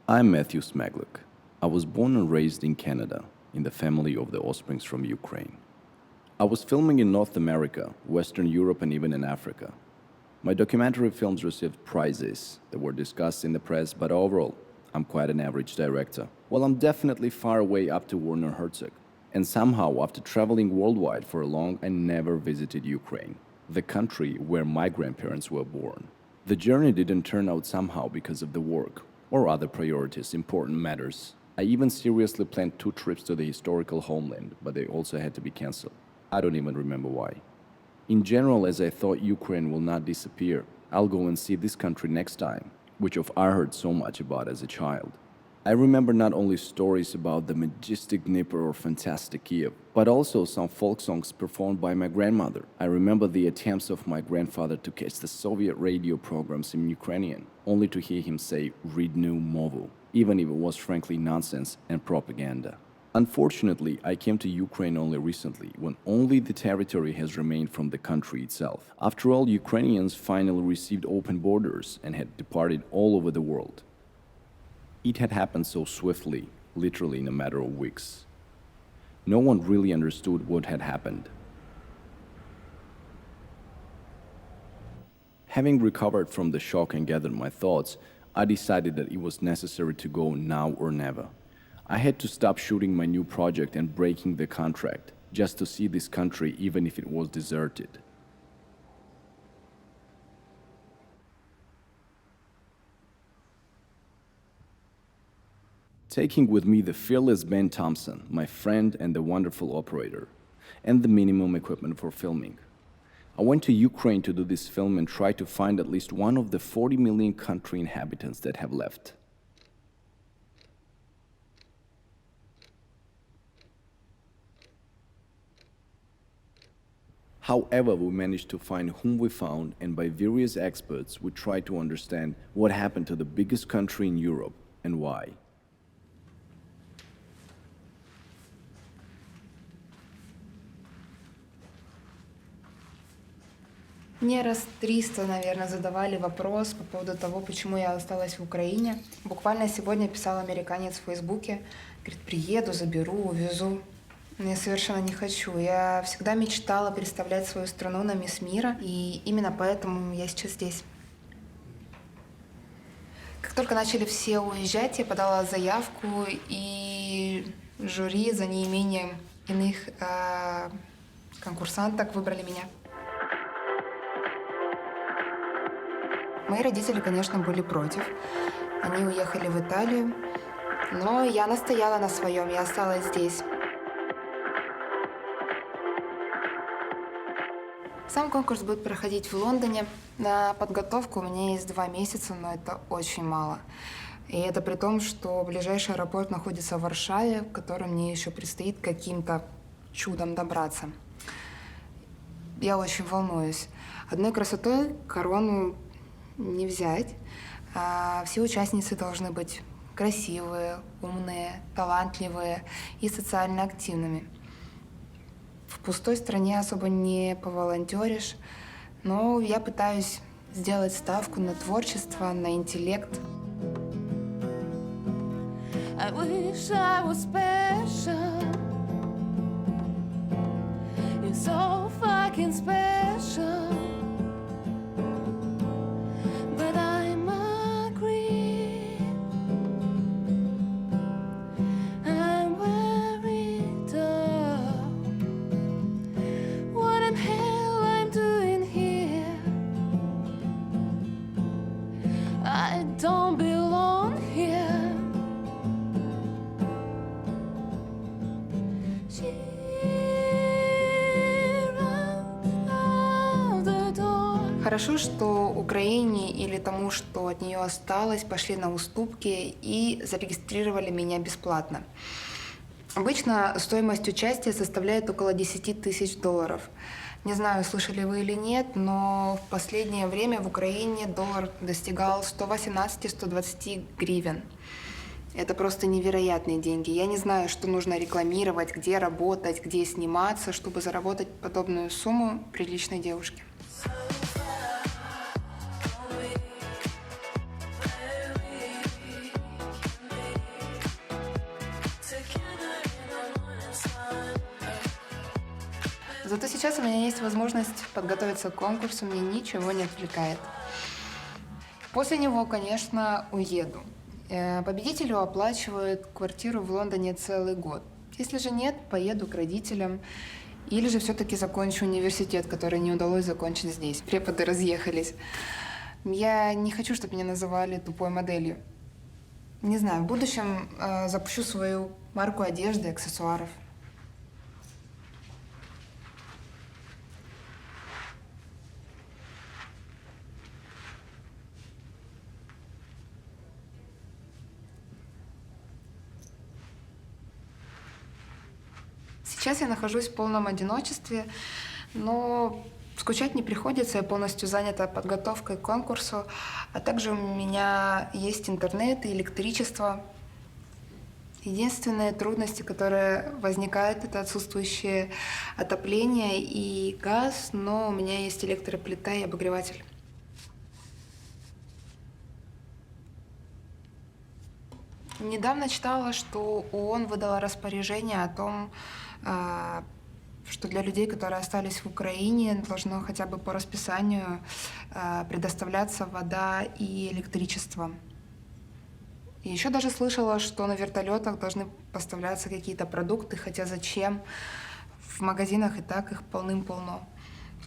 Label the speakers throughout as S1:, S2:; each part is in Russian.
S1: I'm Matthew Smagluk. I was born and raised in Canada, in the family of the offsprings from Ukraine. I was filming in North America, Western Europe, and even in Africa. My documentary films received prizes that were discussed in the press, but overall, I'm quite an average director. Well, I'm definitely far away up to Werner Herzog. And somehow, after traveling worldwide for long, I never visited Ukraine, the country where my grandparents were born. The journey didn't turn out somehow because of the work or other priorities, important matters. I even seriously planned 2 trips to the historical homeland, but they also had to be cancelled. I don't even remember why. In general, as I thought Ukraine will not disappear, I'll go and see this country next time, which of I heard so much about as a child. I remember not only stories about the majestic Dnieper or fantastic Kiev, but also some folk songs performed by my grandmother. I remember the attempts of my grandfather to catch the Soviet radio programs in Ukrainian, only to hear him say "Ridnu Movu," even if it was frankly nonsense and propaganda. Unfortunately, I came to Ukraine only recently, when only the territory has remained from the country itself. After all, Ukrainians finally received open borders and had departed all over the world. It had happened so swiftly, literally in a matter of weeks. No one really understood what had happened. Having recovered from the shock and gathered my thoughts, I decided that it was necessary to go now or never. I had to stop shooting my new project and breaking the contract, just to see this country even if it was deserted. Taking with me the fearless Ben Thompson, my friend and the wonderful operator, and the minimum equipment for filming. I went to Ukraine to do this film and try to find at least one of the 40 million country inhabitants that have left. However, we managed to find whom we found, and by various experts, we tried to understand what happened to the biggest country in Europe and why.
S2: Мне раз 300, наверное, задавали вопрос по поводу того, почему я осталась в Украине. Буквально сегодня писал американец в Фейсбуке. Говорит, приеду, заберу, увезу. Но я совершенно не хочу. Я всегда мечтала представлять свою страну на Мисс Мира, и именно поэтому я сейчас здесь. Как только начали все уезжать, я подала заявку, и жюри за неимением иных конкурсанток выбрали меня. Мои родители, конечно, были против. Они уехали в Италию, но я настояла на своем, я осталась здесь. Сам конкурс будет проходить в Лондоне. На подготовку у меня есть 2 месяца, но это очень мало. И это при том, что ближайший аэропорт находится в Варшаве, в который мне еще предстоит каким-то чудом добраться. Я очень волнуюсь. Одной красотой корону не взять. Все участницы должны быть красивые, умные, талантливые и социально активными. В пустой стране особо не поволонтеришь, но я пытаюсь сделать ставку на творчество, на интеллект.
S3: I wish I was special. You're so fucking special. But I'm a creep. I'm worried of what in hell I'm doing here. I don't belong here. She runs out the door.
S2: Хорошо, что Украине или тому, что от нее осталось, пошли на уступки и зарегистрировали меня бесплатно. Обычно стоимость участия составляет около $10 000. Не знаю, слышали вы или нет, но в последнее время в Украине доллар достигал 118-120 гривен. Это просто невероятные деньги. Я не знаю, что нужно рекламировать, где работать, где сниматься, чтобы заработать подобную сумму приличной девушке. Зато сейчас у меня есть возможность подготовиться к конкурсу, мне ничего не отвлекает. После него, конечно, уеду. Победителю оплачивают квартиру в Лондоне целый год. Если же нет, поеду к родителям. Или же все-таки закончу университет, который не удалось закончить здесь. Преподы разъехались. Я не хочу, чтобы меня называли тупой моделью. Не знаю, в будущем запущу свою марку одежды, аксессуаров. Сейчас я нахожусь в полном одиночестве, но скучать не приходится, я полностью занята подготовкой к конкурсу, а также у меня есть интернет и электричество. Единственные трудности, которые возникают, это отсутствующее отопление и газ, но у меня есть электроплита и обогреватель. Недавно читала, что ООН выдала распоряжение о том, что для людей, которые остались в Украине, должно хотя бы по расписанию предоставляться вода и электричество. И еще даже слышала, что на вертолетах должны поставляться какие-то продукты, хотя зачем? В магазинах и так их полным-полно,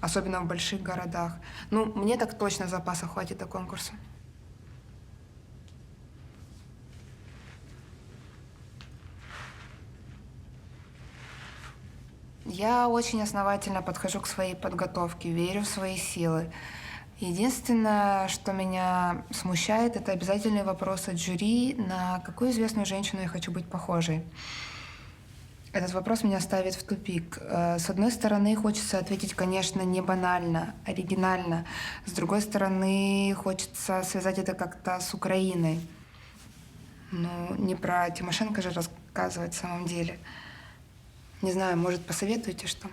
S2: особенно в больших городах. Ну, мне так точно запаса хватит до конкурса. Я очень основательно подхожу к своей подготовке, верю в свои силы. Единственное, что меня смущает, это обязательный вопрос от жюри, на какую известную женщину я хочу быть похожей. Этот вопрос меня ставит в тупик. С одной стороны, хочется ответить, конечно, не банально, оригинально. С другой стороны, хочется связать это как-то с Украиной. Ну, не про Тимошенко же рассказывать в самом деле. Не знаю, может, посоветуете, что?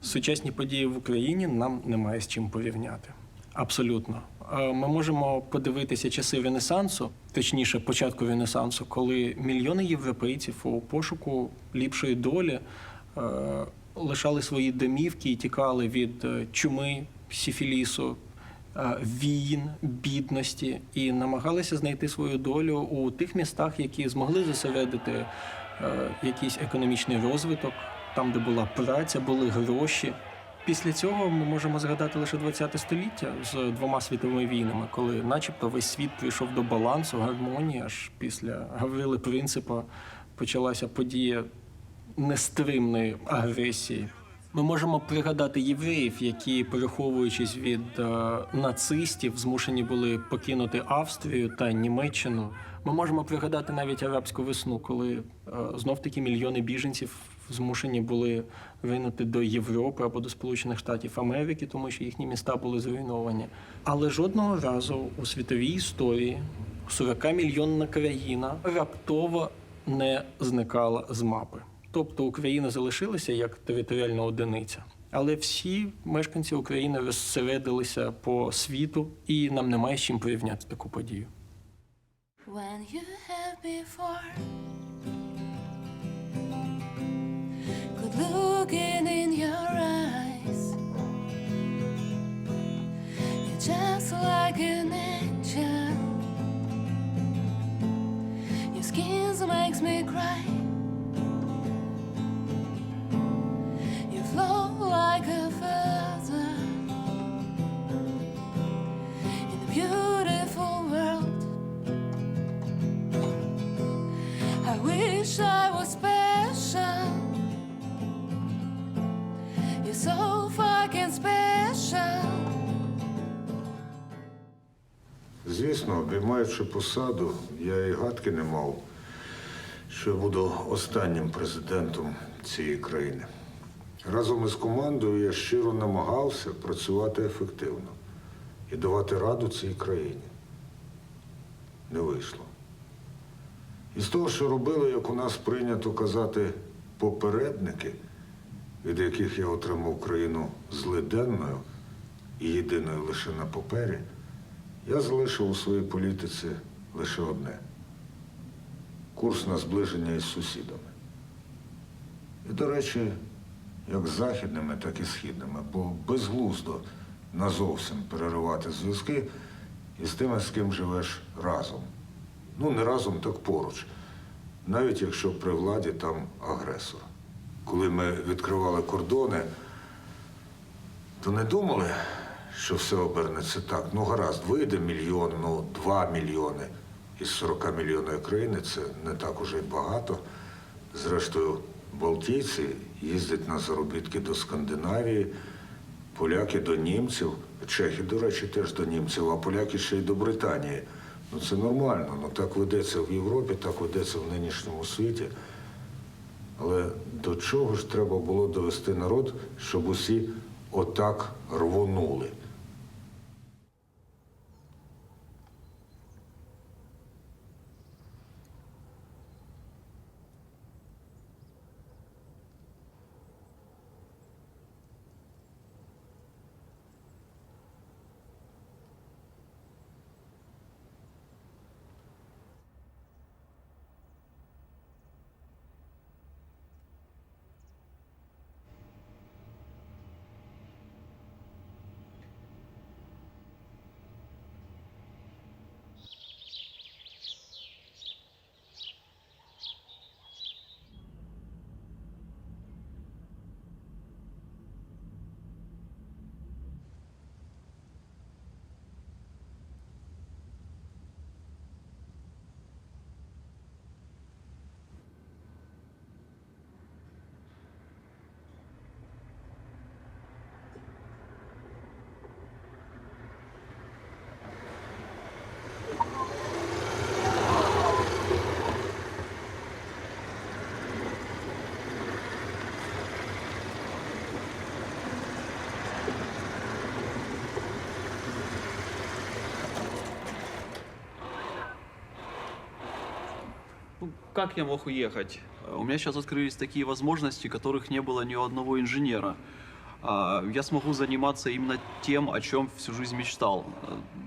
S4: Сучасні події в Україні нам немає з чим порівняти. Абсолютно. Ми можемо подивитися часи Ренесансу, точніше, початку Ренесансу, коли мільйони європейців у пошуку ліпшої долі лишали свої домівки і тікали від чуми, сифілісу, війн, бідності і намагалися знайти свою долю у тих містах, які змогли зосередити якийсь економічний розвиток, там, де була праця, були гроші. Після цього ми можемо згадати лише ХХ століття з 2 світовими війнами, коли начебто весь світ прийшов до балансу, гармонії, аж після Гаврили Принципа почалася подія нестримної агресії. Ми можемо пригадати євреїв, які, переховуючись від нацистів, змушені були покинути Австрію та Німеччину. Ми можемо пригадати навіть арабську весну, коли знов-таки мільйони біженців змушені були ринути до Європи або до Сполучених Штатів Америки, тому що їхні міста були зруйновані. Але жодного разу у світовій історії 40-мільйонна країна раптово не зникала з мапи. Тобто Україна залишилася як територіальна одиниця. Але всі мешканці України розсередилися по світу, і нам немає з чим порівняти таку подію.
S3: When you have before good looking in your eyes, you're just like an angel. Your skin makes me cry. You flow like a feather in a beautiful world. I wish I was special. You're so fucking special.
S5: Звісно, обіймаючи посаду, я і гадки не мав, що я буду останнім президентом цієї країни. Разом із командою я щиро намагався працювати ефективно і давати раду цій країні. Не вийшло. Із того, що робили, як у нас прийнято казати, попередники, від яких я отримав країну злиденною і єдиною лише на папері, я залишив у своїй політиці лише одне – курс на зближення із сусідами. І, до речі, як західними, так і східними, бо безглуздо назовсім переривати зв'язки із тими, з ким живеш разом. Ну, не разом, так поруч. Навіть якщо при владі там агресор. Коли ми відкривали кордони, то не думали, що все обернеться так. Ну, гаразд, вийде мільйон, 2 мільйони із 40 мільйонної країни, це не так уже й багато. Зрештою, балтійці їздять на заробітки до Скандинавії, поляки до німців, чехи, до речі, теж до німців, а поляки ще й до Британії. Ну, це нормально, ну так ведеться в Європі, так ведеться в нинішньому світі. Але до чого ж треба було довести народ, щоб усі отак рвонули?
S6: Ну, как я мог уехать? У меня сейчас открылись такие возможности, которых не было ни у одного инженера. Я смогу заниматься именно тем, о чем всю жизнь мечтал.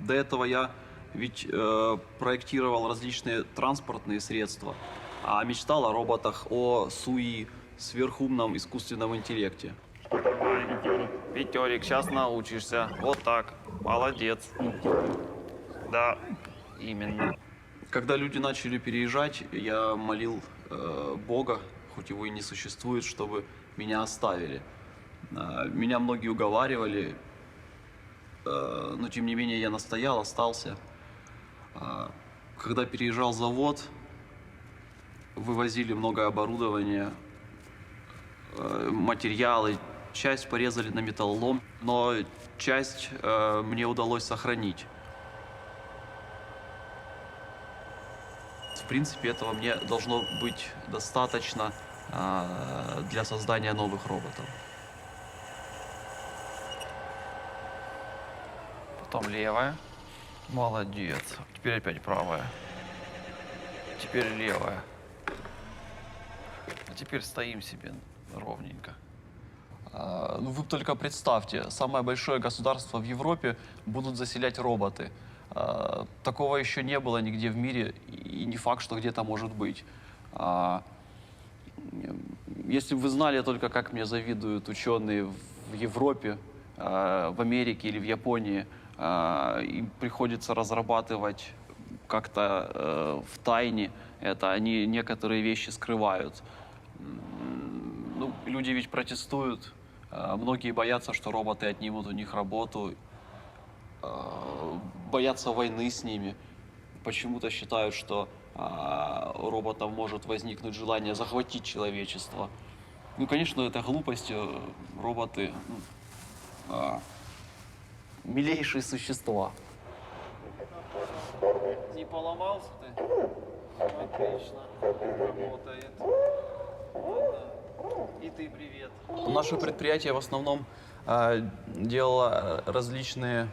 S6: До этого я ведь проектировал различные транспортные средства, а мечтал о роботах, о СУИ, сверхумном искусственном интеллекте.
S7: Пятерик, сейчас научишься. Вот так. Молодец. Да, именно.
S6: Когда люди начали переезжать, я молил Бога, хоть его и не существует, чтобы меня оставили. Меня многие уговаривали, но тем не менее я настоял, остался. Когда переезжал завод, вывозили много оборудования, материалы, часть порезали на металлолом, но часть мне удалось сохранить. В принципе, этого мне должно быть достаточно для создания новых роботов.
S7: Потом левая. Молодец. Теперь опять правая. Теперь левая. А теперь стоим себе ровненько.
S6: Ну, вы только представьте, самое большое государство в Европе будут заселять роботы. Такого еще не было нигде в мире, и не факт, что где-то может быть. Если бы вы знали только, как мне завидуют ученые в Европе, в Америке или в Японии, им приходится разрабатывать как-то в тайне это, они некоторые вещи скрывают. Ну, люди ведь протестуют, многие боятся, что роботы отнимут у них работу, боятся войны с ними. Почему-то считают, что у роботов может возникнуть желание захватить человечество. Ну, конечно, это глупость. Роботы милейшие существа.
S7: Не поломался ты? Отлично. Работает. И ты привет.
S6: Наше предприятие в основном делало различные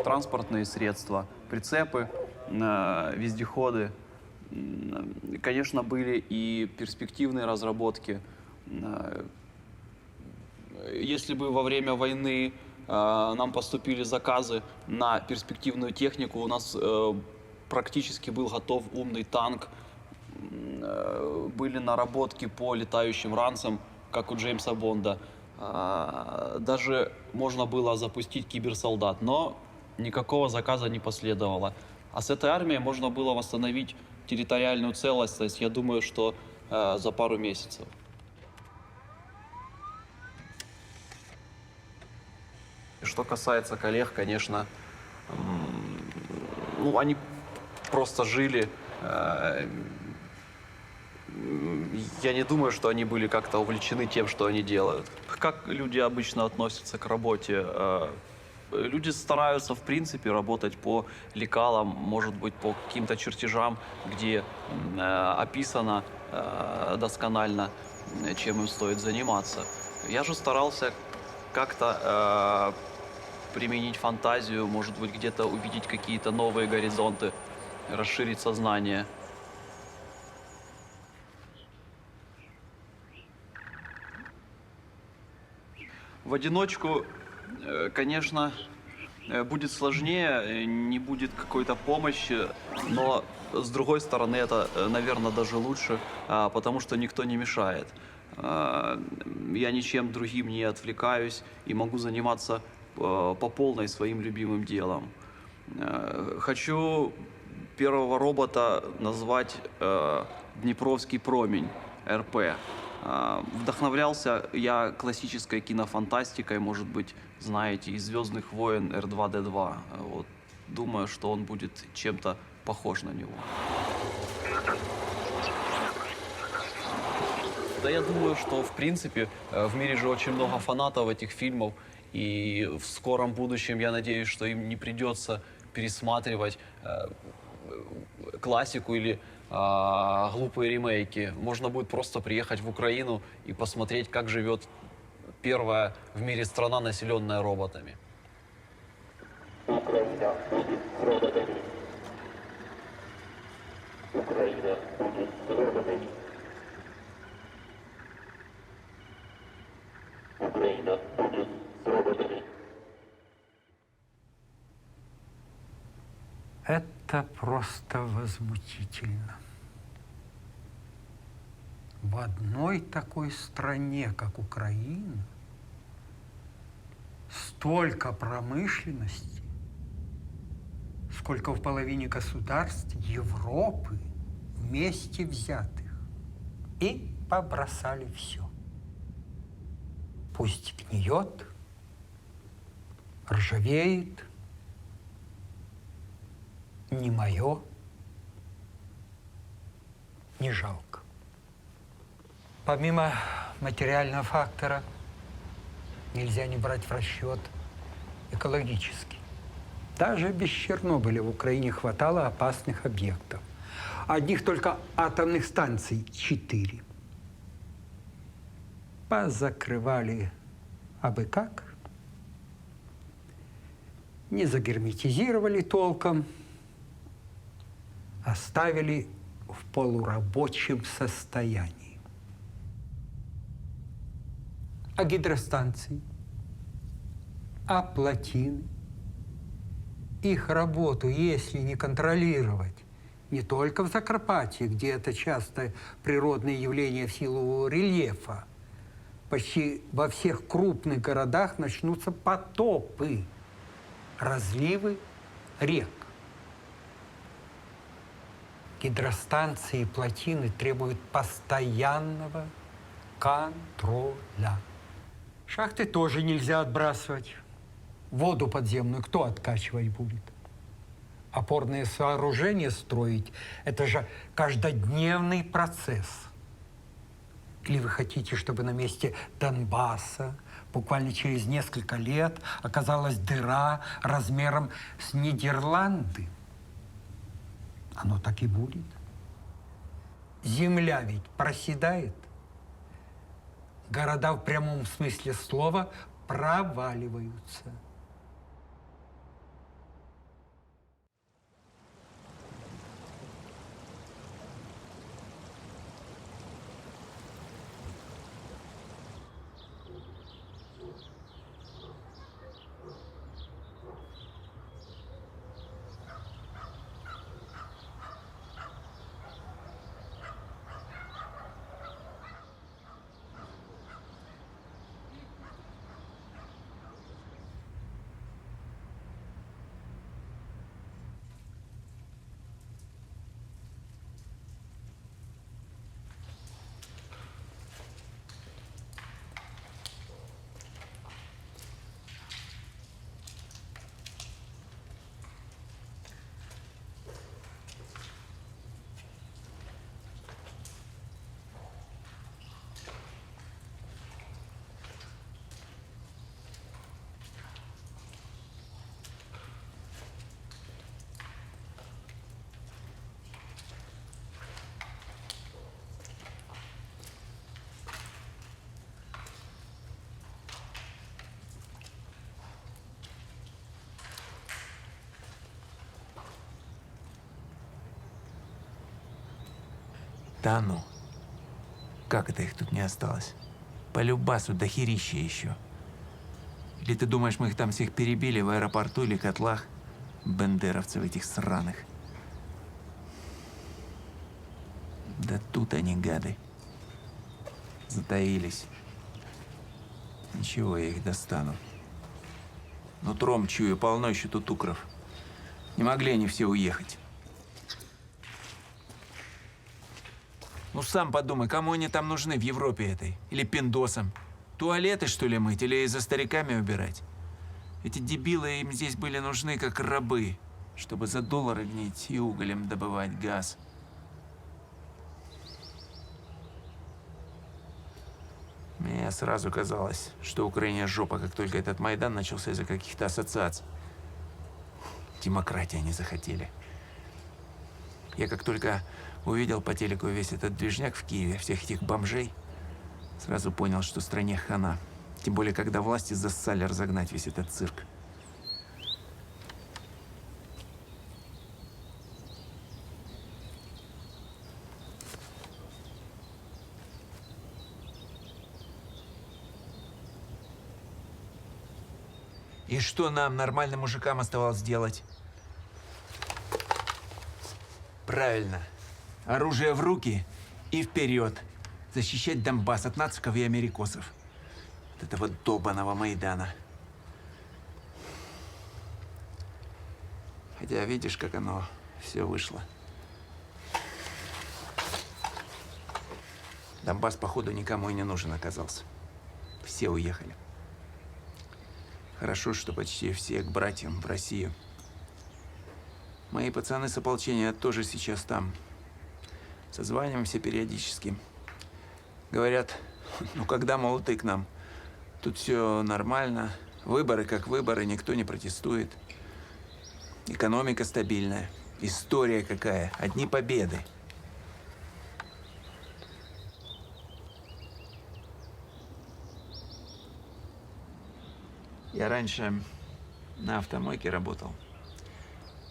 S6: транспортные средства, прицепы, вездеходы. Конечно, были и перспективные разработки. Если бы во время войны нам поступили заказы на перспективную технику, у нас практически был готов умный танк, были наработки по летающим ранцам, как у Джеймса Бонда. Даже можно было запустить киберсолдат, но никакого заказа не последовало. А с этой армией можно было восстановить территориальную целостность, я думаю, что за пару месяцев. Что касается коллег, конечно, ну, они просто жили. Я не думаю, что они были как-то увлечены тем, что они делают. Как люди обычно относятся к работе? Люди стараются, в принципе, работать по лекалам, может быть, по каким-то чертежам, где описано досконально, чем им стоит заниматься. Я же старался как-то применить фантазию, может быть, где-то увидеть какие-то новые горизонты, расширить сознание. В одиночку, конечно, будет сложнее, не будет какой-то помощи, но с другой стороны это, наверное, даже лучше, потому что никто не мешает. Я ничем другим не отвлекаюсь и могу заниматься по полной своим любимым делом. Хочу первого робота назвать Днепровский промень, РП. Вдохновлялся я классической кинофантастикой, может быть, знаете, из «Звездных войн» R2-D2. Вот, думаю, что он будет чем-то похож на него. Да, я думаю, что, в принципе, в мире же очень много фанатов этих фильмов, и в скором будущем, я надеюсь, что им не придется пересматривать классику или глупые ремейки. Можно будет просто приехать в Украину и посмотреть, как живет первая в мире страна, населенная роботами.
S8: Украина будет с роботами. Украина будет с роботами. Украина будет с роботами.
S9: Это просто возмутительно. В одной такой стране, как Украина, столько промышленности, сколько в половине государств Европы вместе взятых. И побросали все. Пусть гниет, ржавеет, не мое, не жалко. Помимо материального фактора нельзя не брать в расчет экологический. Даже без Чернобыля в Украине хватало опасных объектов. Одних только атомных станций 4. Позакрывали абы как, не загерметизировали толком, оставили в полурабочем состоянии. А гидростанции, а плотины, их работу, если не контролировать, не только в Закарпатье, где это часто природное явление в силу рельефа, почти во всех крупных городах начнутся потопы, разливы рек. Гидростанции и плотины требуют постоянного контроля. Шахты тоже нельзя отбрасывать. Воду подземную кто откачивать будет? Опорные сооружения строить – это же каждодневный процесс. Или вы хотите, чтобы на месте Донбасса буквально через несколько лет оказалась дыра размером с Нидерланды? Оно так и будет. Земля ведь проседает. Города в прямом смысле слова проваливаются.
S10: Да ну. Как это их тут не осталось? По любасу дохерища еще. Или ты думаешь, мы их там всех перебили в аэропорту или котлах? Бендеровцев этих сраных. Да тут они, гады. Затаились. Ничего, я их достану. Нутром чую, полно еще тут укров. Не могли они все уехать. Ну сам подумай, кому они там нужны в Европе этой? Или пиндосам? Туалеты, что ли, мыть? Или за стариками убирать? Эти дебилы им здесь были нужны как рабы, чтобы за доллары гнить и уголем добывать газ. Мне сразу казалось, что Украине жопа, как только этот Майдан начался из-за каких-то ассоциаций. Демократии они захотели. Я как только увидел по телеку весь этот движняк в Киеве, всех этих бомжей, сразу понял, что стране хана. Тем более, когда власти зассали разогнать весь этот цирк. И что нам, нормальным мужикам, оставалось делать? Правильно. Оружие в руки и вперед. Защищать Донбасс от нациков и америкосов. От этого долбаного Майдана. Хотя видишь, как оно все вышло. Донбасс, походу, никому и не нужен оказался. Все уехали. Хорошо, что почти все к братьям в Россию. Мои пацаны с ополчения тоже сейчас там. Созваниваемся периодически. Говорят, ну когда, мол, ты к нам? Тут все нормально. Выборы как выборы, никто не протестует. Экономика стабильная. История какая. Одни победы. Я раньше на автомойке работал.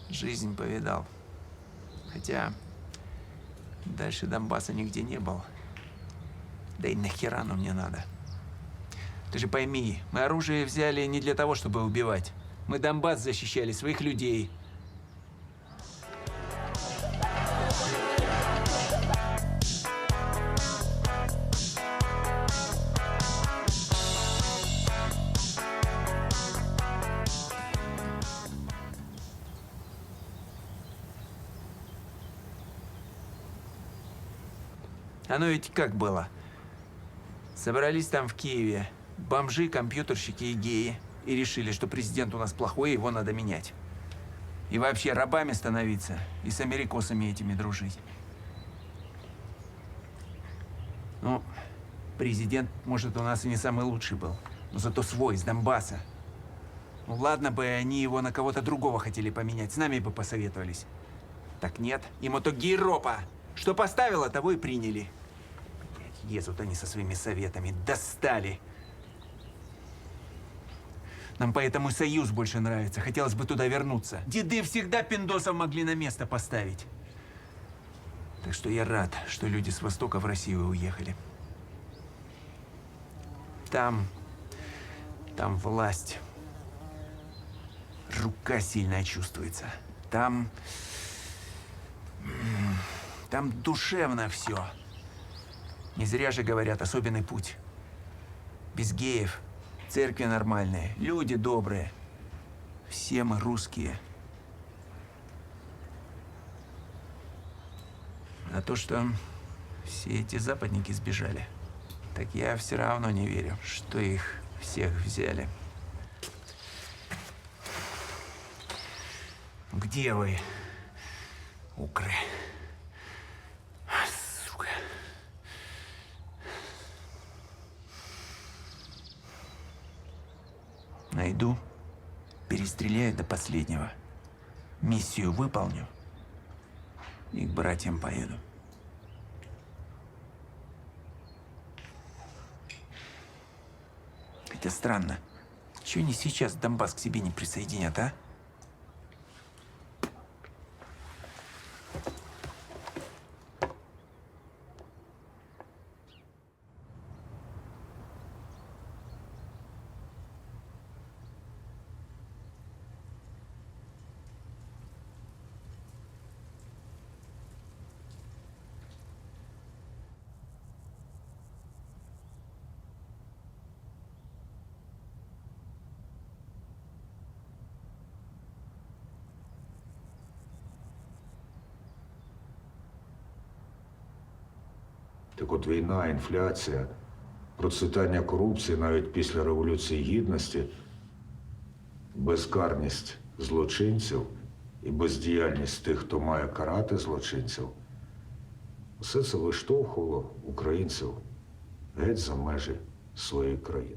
S10: Жизнь повидал. Хотя дальше Донбасса нигде не был. Да и нахера оно мне надо? Ты же пойми, мы оружие взяли не для того, чтобы убивать. Мы Донбасс защищали, своих людей. Оно ведь как было? Собрались там в Киеве бомжи, компьютерщики и геи и решили, что президент у нас плохой, его надо менять. И вообще рабами становиться и с америкосами этими дружить. Ну, президент, может, у нас и не самый лучший был, но зато свой, из Донбасса. Ну ладно бы они его на кого-то другого хотели поменять, с нами бы посоветовались. Так нет, им это гейропа. Что поставило, того и приняли. Лезут они со своими советами. Достали. Нам поэтому Союз больше нравится. Хотелось бы туда вернуться. Деды всегда пиндосов могли на место поставить. Так что я рад, что люди с Востока в Россию уехали. Там власть. Рука сильная чувствуется. Там душевно все. Не зря же говорят, особенный путь. Без геев, церкви нормальные, люди добрые. Все мы русские. А то, что все эти западники сбежали, так я все равно не верю, что их всех взяли. Где вы, укры? Сука. Найду, перестреляю до последнего. Миссию выполню и к братьям поеду. Хотя странно, чего они сейчас Донбасс к себе не присоединят, а?
S5: Так от війна, інфляція, процвітання корупції навіть після Революції Гідності, безкарність злочинців і бездіяльність тих, хто має карати злочинців, все це виштовхувало українців геть за межі своєї країни.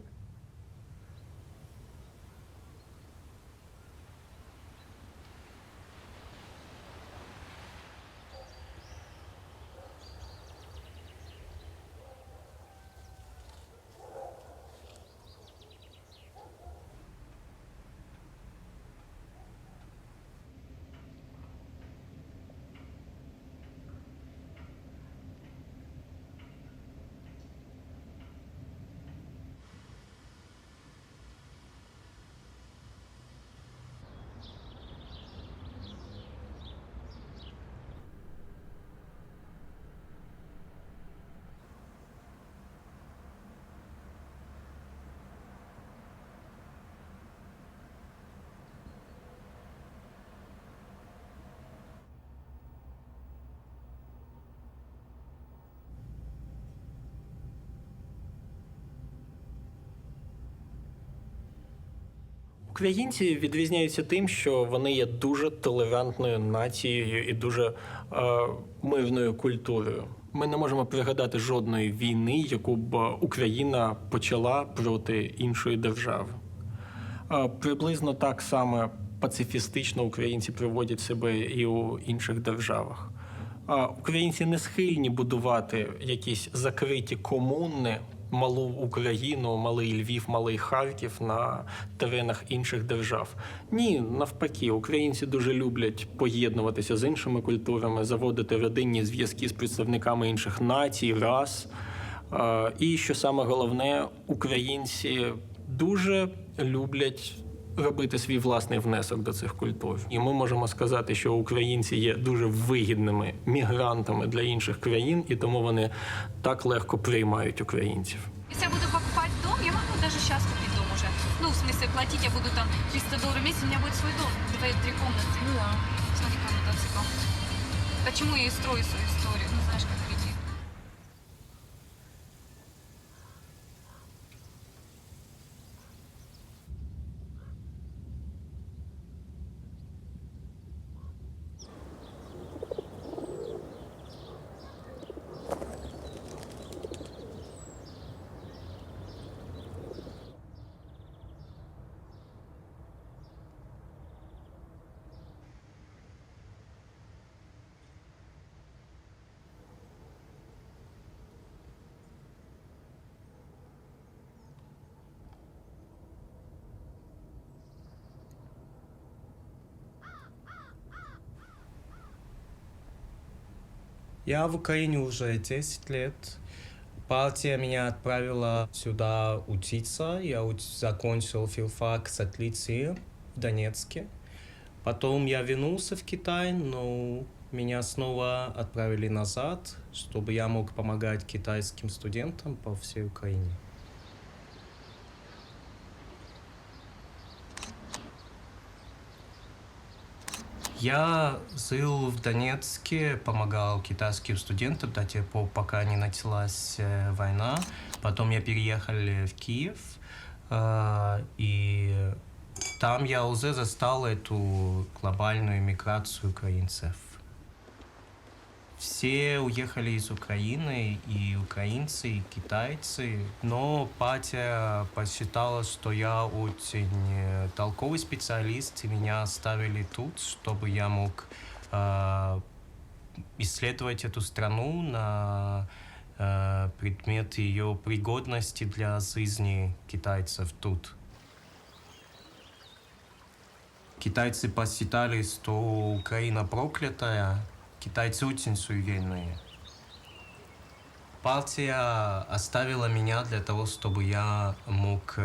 S4: Українці відрізняються тим, що вони є дуже толерантною нацією і дуже мирною культурою. Ми не можемо пригадати жодної війни, яку б Україна почала проти іншої держави. Приблизно так само пацифістично українці проводять себе і у інших державах. Українці не схильні будувати якісь закриті комуни, малу Україну, малий Львів, малий Харків на теренах інших держав. Ні, навпаки, українці дуже люблять поєднуватися з іншими культурами, заводити родинні зв'язки з представниками інших націй, рас. І, що саме головне, українці дуже люблять робити свій власний внесок до цих культур. І ми можемо сказати, що українці є дуже вигідними мігрантами для інших країн, і тому вони так легко приймають українців.
S3: Если я буду покупать дом, я могу даже сейчас купить дом уже. Ну, в смысле, платить я буду там $300 в месяц, у меня будет свой дом, 2-3 комнаты. Ну да. Смотри, как мотоцикл. Почему я и строю свою историю? Ну, знаешь, как люди.
S11: Я в Украине уже 10 лет. Партия меня отправила сюда учиться. Я закончил филфак с отличием в Донецке. Потом я вернулся в Китай, но меня снова отправили назад, чтобы я мог помогать китайским студентам по всей Украине. Я жил в Донецке, помогал китайским студентам до тех пор, пока не началась война. Потом я переехал в Киев, и там я уже застал эту глобальную миграцию украинцев. Все уехали из Украины, и украинцы, и китайцы, но партия посчитала, что я очень толковый специалист, и меня оставили тут, чтобы я мог исследовать эту страну на предмет ее пригодности для жизни китайцев тут. Китайцы посчитали, что Украина проклятая. Китайцы очень суеверные. Партия оставила меня для того, чтобы я мог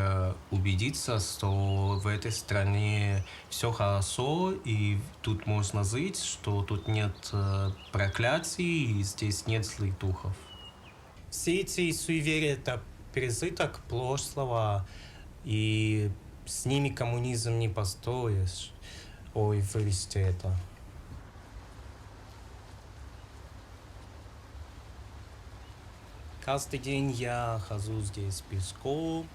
S11: убедиться, что в этой стране все хорошо, и тут можно жить, что тут нет проклятий, и здесь нет злых духов. Все эти суеверия — это пережиток прошлого, и с ними коммунизм не построишь. Ой, вырежьте это. Каждый день я хожу здесь пешком.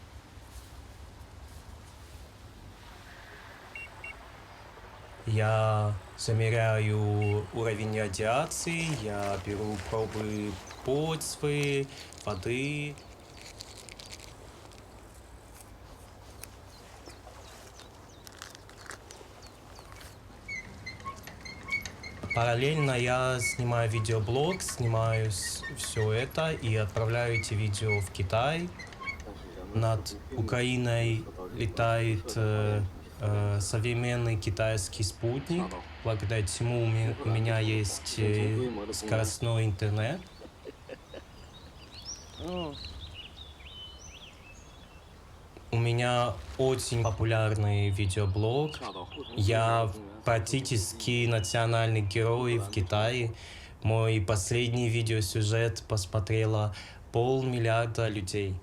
S11: Я замеряю уровень радиации, я беру пробы почвы, воды. Параллельно я снимаю видеоблог, снимаю все это и отправляю эти видео в Китай. Над Украиной летает современный китайский спутник, благодаря чему у меня есть скоростной интернет. У меня очень популярный видеоблог. Я практически национальный герой в Китае. Мой последний видеосюжет посмотрело 500 миллиарда людей.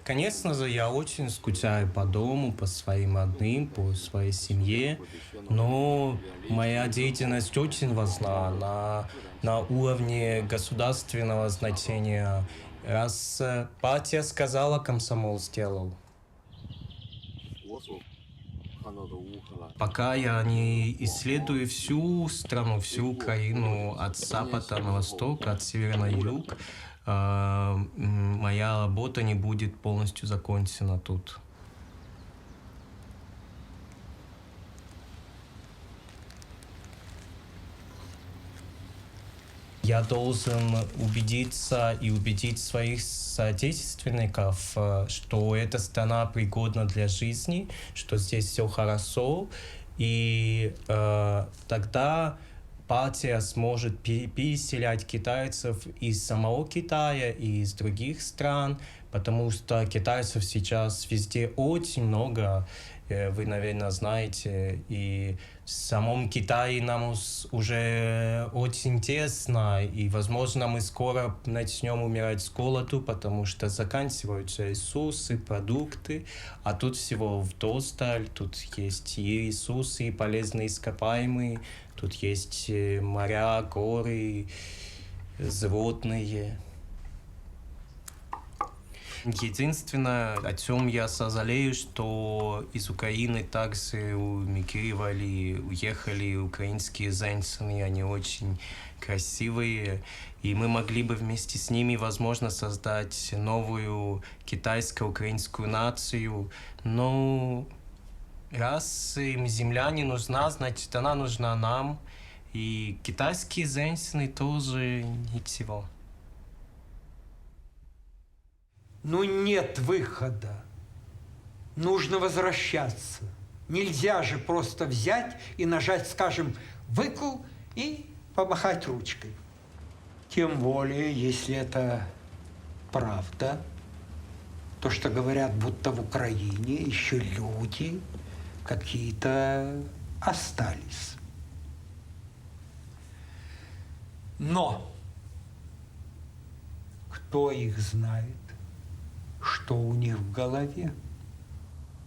S11: Конечно же, я очень скучаю по дому, по своим родным, по своей семье, но моя деятельность очень важна на уровне государственного значения. Раз партия сказала, комсомол сделал. Пока я не исследую всю страну, всю Украину от запада на восток, от севера на юг, моя работа не будет полностью закончена тут. Я должен убедиться и убедить своих соотечественников, что эта страна пригодна для жизни, что здесь все хорошо, и тогда партия сможет переселять китайцев из самого Китая и из других стран, потому что китайцев сейчас везде очень много, вы, наверное, знаете, и в самом Китае нам уже очень тесно, и, возможно, мы скоро начнем умирать с голоду, потому что заканчиваются ресурсы, продукты, а тут всего вдосталь, тут есть и ресурсы, и полезные ископаемые, тут есть моря, горы, животные. Единственное, о чем я сожалею, что из Украины также эмигрировали, уехали украинские женщины, они очень красивые, и мы могли бы вместе с ними, возможно, создать новую китайско-украинскую нацию, но раз им земля не нужна, значит, она нужна нам, и китайские женщины тоже ничего.
S9: Ну нет выхода. Нужно возвращаться. Нельзя же просто взять и нажать, скажем, выкл и помахать ручкой. Тем более, если это правда, то, что говорят, будто в Украине еще люди какие-то остались. Но кто их знает? Что у них в голове?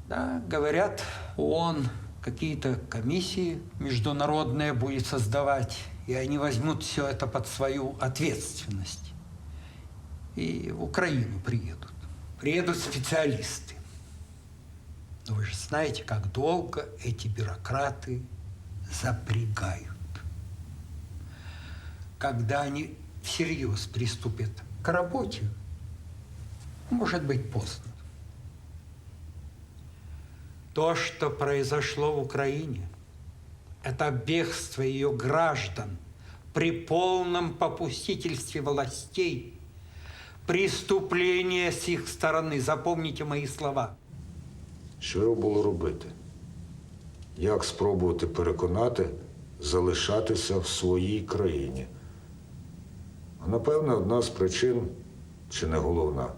S9: Да, говорят, ООН какие-то комиссии международные будет создавать, и они возьмут все это под свою ответственность. И в Украину приедут. Приедут специалисты. Но вы же знаете, как долго эти бюрократы запрягают. Когда они всерьез приступят к работе, может быть поздно. То, что произошло в Украине, это бегство ее граждан при полном попустительстве властей, преступление с их стороны. Запомните мои слова.
S5: Що його було робити? Як спробувати переконати залишатися в своїй країні? Напевне, одна з причин, чи не головна,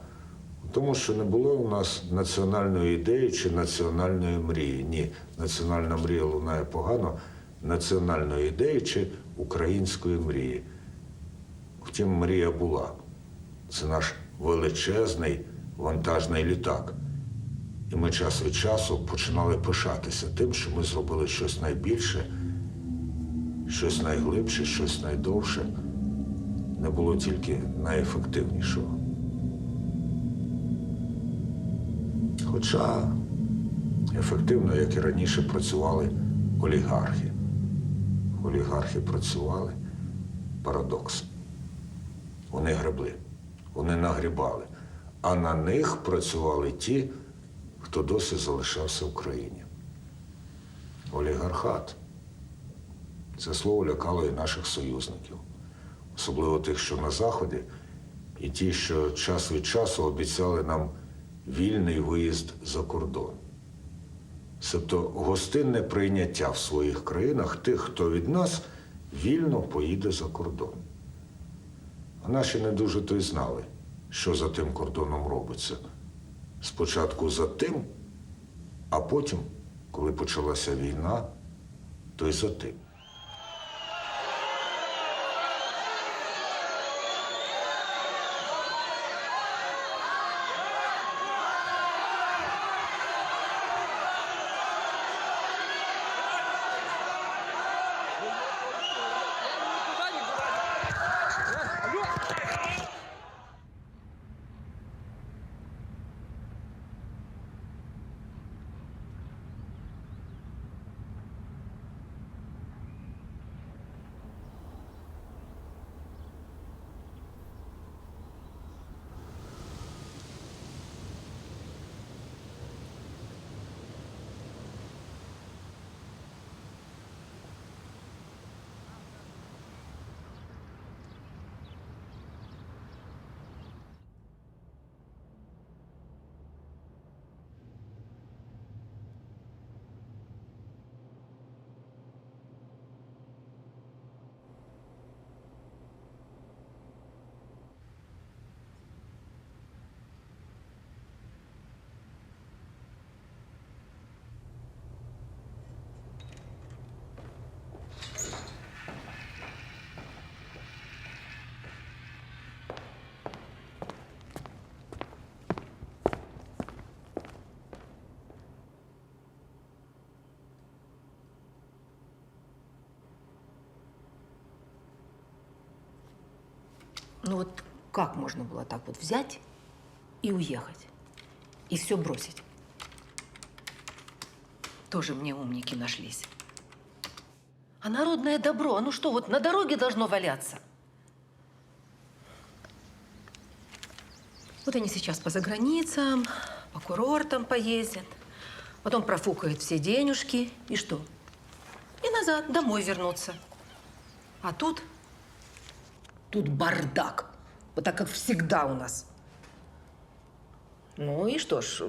S5: тому що не було у нас національної ідеї чи національної мрії. Ні, національна мрія лунає погано, національної ідеї чи української мрії. Втім, мрія була. Це наш величезний вантажний літак. І ми час від часу починали пишатися тим, що ми зробили щось найбільше, щось найглибше, щось найдовше. не було тільки найефективнішого. Хоча ефективно, як і раніше, працювали олігархи. Олігархи працювали. Парадокс. Вони гребли, вони нагрібали, а на них працювали ті, хто досі залишався в країні. Олігархат. Це слово лякало і наших союзників. Особливо тих, що на Заході, і ті, що час від часу обіцяли нам вільний виїзд за кордон. Себто гостинне прийняття в своїх країнах тих, хто від нас вільно поїде за кордон. А наші не дуже то й знали, що за тим кордоном робиться. Спочатку за тим, а потім, коли почалася війна, то й за тим.
S12: Ну вот как можно было так вот взять и уехать? И все бросить? Тоже мне умники нашлись. А народное добро, ну что, вот на дороге должно валяться? Вот они сейчас по заграницам, по курортам поездят, потом профукают все денежки, и что? И назад, домой вернуться. А тут бардак. Вот так, как всегда у нас. Ну и что ж,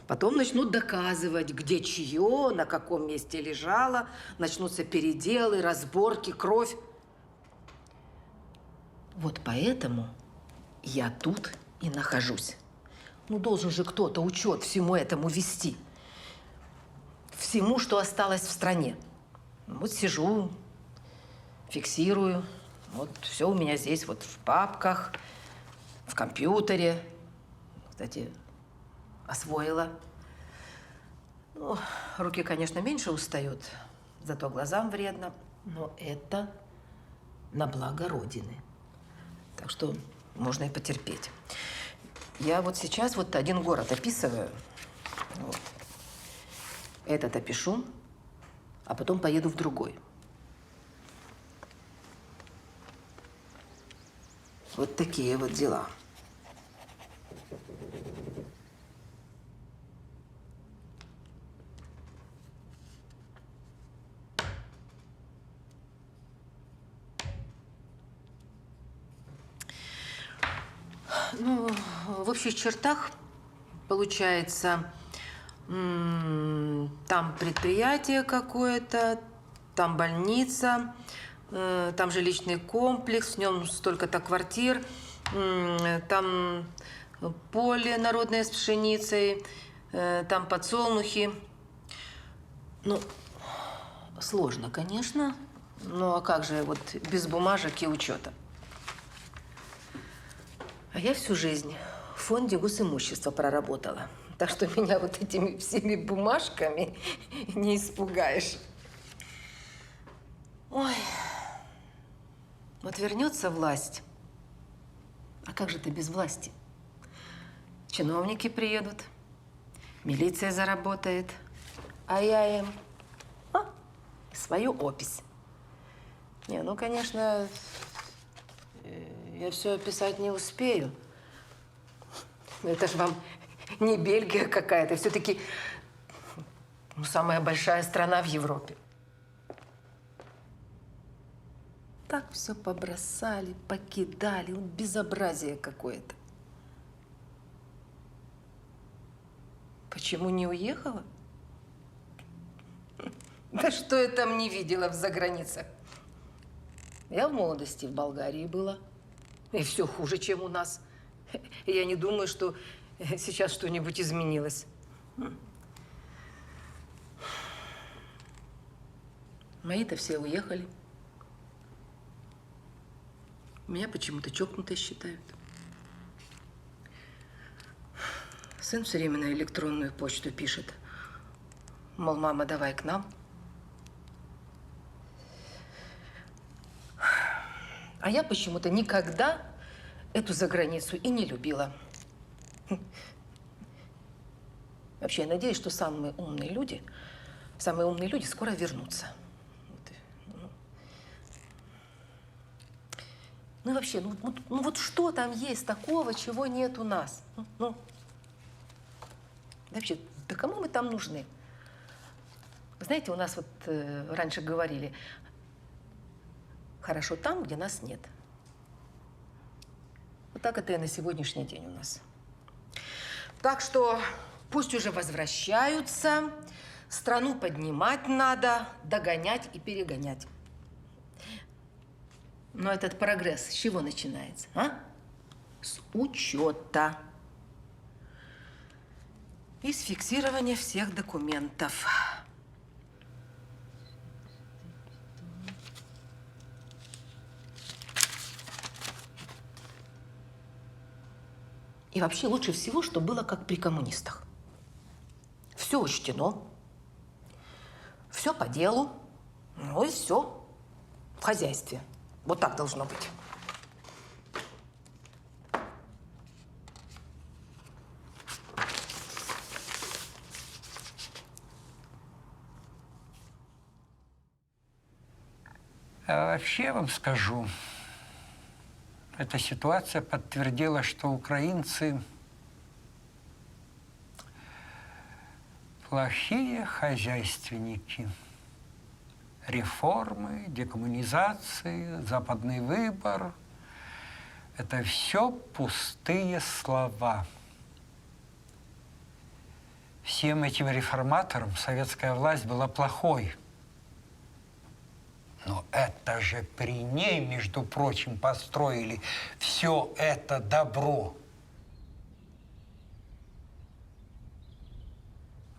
S12: потом начнут доказывать, где чье, на каком месте лежало. Начнутся переделы, разборки, кровь. Вот поэтому я тут и нахожусь. Ну, должен же кто-то учет всему этому вести. Всему, что осталось в стране. Вот сижу, фиксирую. Вот все у меня здесь вот в папках, в компьютере. Кстати, освоила. Ну, руки, конечно, меньше устают, зато глазам вредно. Но это на благо Родины. Так что можно и потерпеть. Я вот сейчас вот один город описываю. Вот. Этот опишу, а потом поеду в другой. Вот такие вот дела. Ну, в общих чертах получается, там предприятие какое-то, там больница, там жилищный комплекс, в нем столько-то квартир, там поле народное с пшеницей, там подсолнухи. Ну, сложно, конечно, ну а как же вот без бумажек и учета? А я всю жизнь в фонде госимущества проработала. Так что меня вот этими всеми бумажками не испугаешь. Ой. Вот вернется власть. А как же ты без власти? Чиновники приедут, милиция заработает, а я им свою опись. Не, ну, конечно, я все описать не успею. Но это же вам не Бельгия какая-то, все-таки самая большая страна в Европе. Так все побросали, покидали, безобразие какое-то. Почему не уехала? Да что я там не видела в заграницах? Я в молодости в Болгарии была. И все хуже, чем у нас. И я не думаю, что сейчас что-нибудь изменилось. Мои-то все уехали. Меня почему-то чокнутой считают. Сын все время на электронную почту пишет. Мол, мама, давай к нам. А я почему-то никогда эту заграницу и не любила. Вообще, я надеюсь, что самые умные люди скоро вернутся. Ну и вообще, ну вот что там есть такого, чего нет у нас? Вообще, да кому мы там нужны? Вы знаете, у нас вот раньше говорили, хорошо там, где нас нет. Вот так это и на сегодняшний день у нас. Так что пусть уже возвращаются, страну поднимать надо, догонять и перегонять. Но этот прогресс с чего начинается, а? С учета. И с фиксирования всех документов. И вообще лучше всего, чтобы было как при коммунистах. Все учтено, все по делу, ну и все в хозяйстве. Вот так должно быть.
S9: А вообще я вам скажу, эта ситуация подтвердила, что украинцы плохие хозяйственники. Реформы, декоммунизации, западный выбор – это все пустые слова. Всем этим реформаторам советская власть была плохой. Но это же при ней, между прочим, построили все это добро.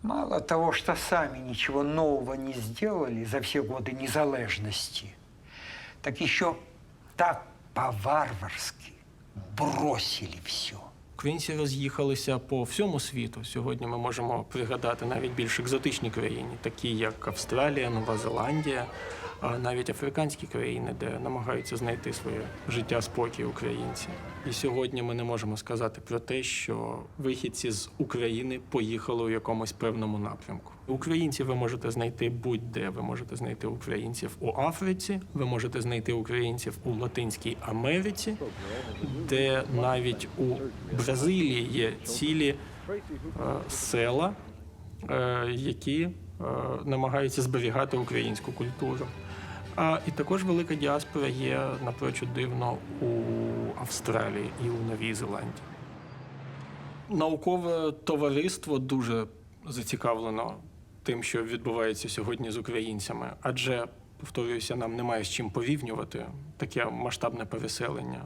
S9: Мало того, что сами ничего нового не сделали за все годы незалежности, так еще так по-варварски бросили все.
S4: Українці роз'їхалися по всьому світу. Сьогодні ми можемо пригадати навіть більш екзотичні країни, такі як Австралія, Нова Зеландія, а навіть африканські країни, де намагаються знайти своє життя, спокій українці. І сьогодні ми не можемо сказати про те, що вихідці з України поїхали у якомусь певному напрямку. Українців ви можете знайти будь-де. Ви можете знайти українців у Африці, ви можете знайти українців у Латинській Америці, де навіть у Бразилії є цілі села, які намагаються зберігати українську культуру. І також велика діаспора є напрочуд дивно у Австралії і у Новій Зеландії. Наукове товариство дуже зацікавлено тим, що відбувається сьогодні з українцями. Адже, повторююся, нам немає з чим порівнювати таке масштабне переселення.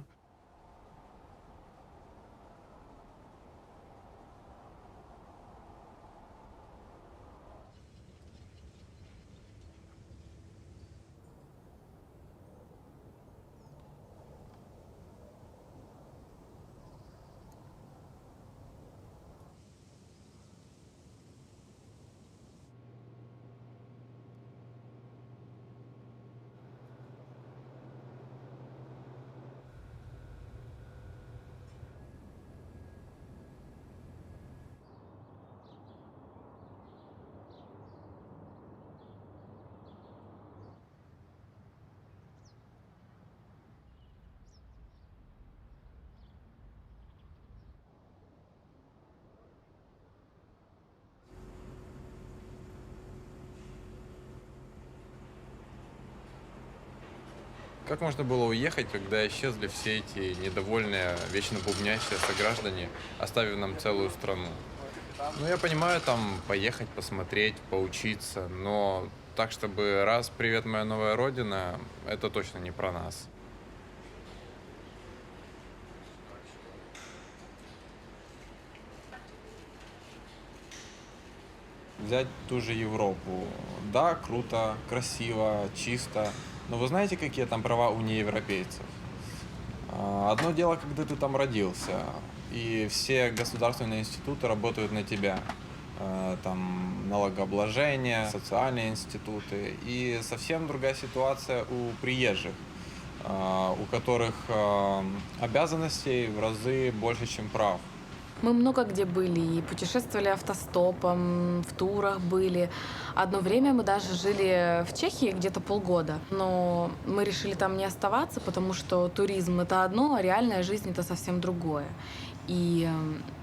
S13: Как можно было уехать, когда исчезли все эти недовольные, вечно бубнящие сограждане, оставив нам целую страну? Ну, я понимаю, там поехать, посмотреть, поучиться, но так, чтобы раз «Привет, моя новая родина», это точно не про нас. Взять ту же Европу. Да, круто, красиво, чисто, но вы знаете, какие там права у неевропейцев? Одно дело, когда ты там родился, и все государственные институты работают на тебя. Там налогообложение, социальные институты. И совсем другая ситуация у приезжих, у которых обязанностей в разы больше, чем прав.
S14: Мы много где были и путешествовали автостопом, в турах были. Одно время мы даже жили в Чехии где-то полгода, но мы решили там не оставаться, потому что туризм — это одно, а реальная жизнь — это совсем другое. И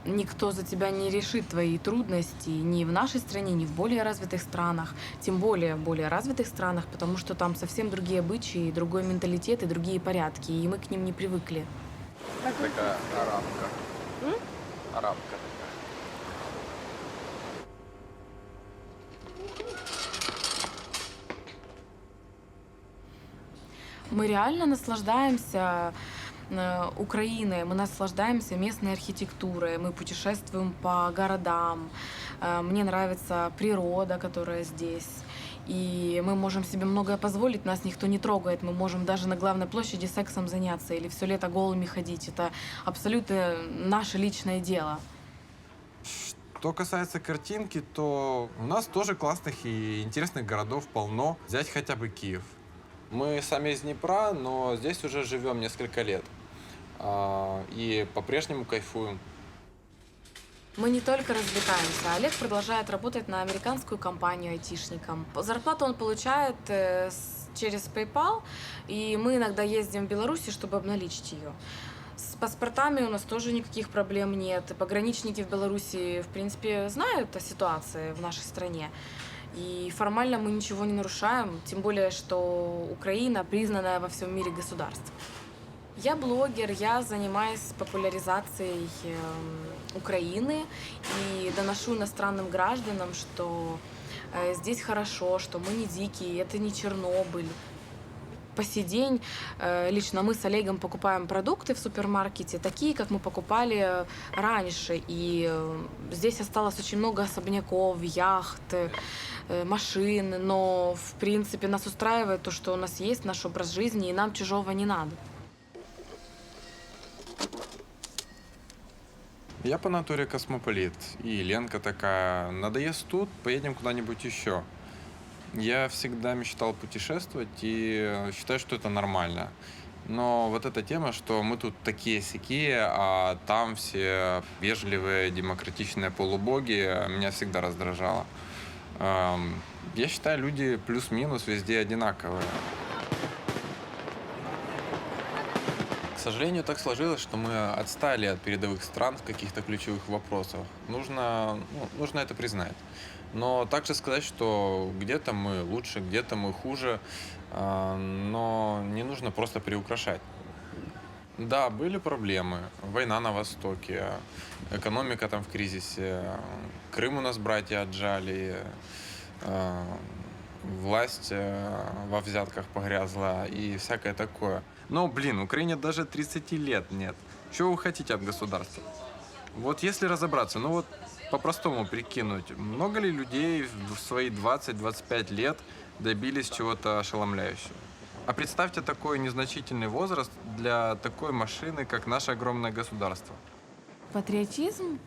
S14: никто за тебя не решит твои трудности ни в нашей стране, ни в более развитых странах, тем более в более развитых странах, потому что там совсем другие обычаи, другой менталитет и другие порядки, и мы к ним не привыкли.
S13: Такая арабка. Арабка.
S14: Мы реально наслаждаемся Украиной, мы наслаждаемся местной архитектурой, мы путешествуем по городам, мне нравится природа, которая здесь. И мы можем себе многое позволить, нас никто не трогает. Мы можем даже на главной площади сексом заняться или все лето голыми ходить. Это абсолютно наше личное дело.
S13: Что касается картинки, то у нас тоже классных и интересных городов полно. Взять хотя бы Киев. Мы сами из Днепра, но здесь уже живем несколько лет. И по-прежнему кайфуем.
S14: Мы не только развлекаемся. Олег продолжает работать на американскую компанию айтишником. Зарплату он получает через PayPal, и мы иногда ездим в Беларусь, чтобы обналичить ее. С паспортами у нас тоже никаких проблем нет. Пограничники в Беларуси, в принципе, знают о ситуации в нашей стране. И формально мы ничего не нарушаем, тем более, что Украина признанное во всем мире государство. Я блогер, я занимаюсь популяризацией Украины и доношу иностранным гражданам, что здесь хорошо, что мы не дикие, это не Чернобыль. По сей день лично мы с Олегом покупаем продукты в супермаркете, такие, как мы покупали раньше. И здесь осталось очень много особняков, яхт, машин, но в принципе нас устраивает то, что у нас есть наш образ жизни, и нам чужого не надо.
S13: Я по натуре космополит, и Ленка такая: надоест тут, поедем куда-нибудь еще. Я всегда мечтал путешествовать и считаю, что это нормально. Но вот эта тема, что мы тут такие-сякие, а там все вежливые, демократичные полубоги, меня всегда раздражало. Я считаю, люди плюс-минус везде одинаковые. К сожалению, так сложилось, что мы отстали от передовых стран в каких-то ключевых вопросах. Нужно это признать. Но также сказать, что где-то мы лучше, где-то мы хуже, но не нужно просто приукрашать. Да, были проблемы. Война на Востоке, экономика там в кризисе, Крым у нас братья отжали, власть во взятках погрязла и всякое такое. Но, Украине даже 30 лет нет. Чего вы хотите от государства? Вот если разобраться, по-простому прикинуть, много ли людей в свои 20-25 лет добились чего-то ошеломляющего? А представьте такой незначительный возраст для такой машины, как наше огромное государство.
S14: Патриотизм?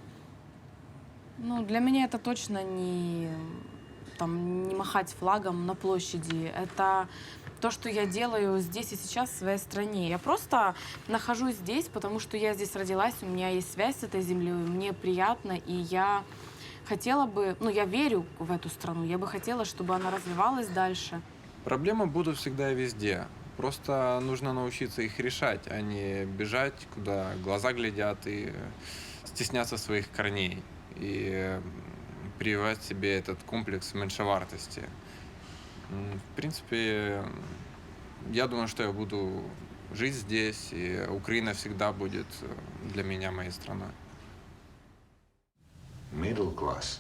S14: Для меня это точно не махать флагом на площади. Это то, что я делаю здесь и сейчас в своей стране. Я просто нахожусь здесь, потому что я здесь родилась, у меня есть связь с этой землей, мне приятно, и я хотела бы, я верю в эту страну, я бы хотела, чтобы она развивалась дальше.
S13: Проблемы будут всегда и везде. Просто нужно научиться их решать, а не бежать, куда глаза глядят, и стесняться своих корней, и прививать себе этот комплекс меньшевартости. В принципе, я думаю, что я буду жить здесь, и Украина всегда будет для меня моей страной.
S5: Middle class.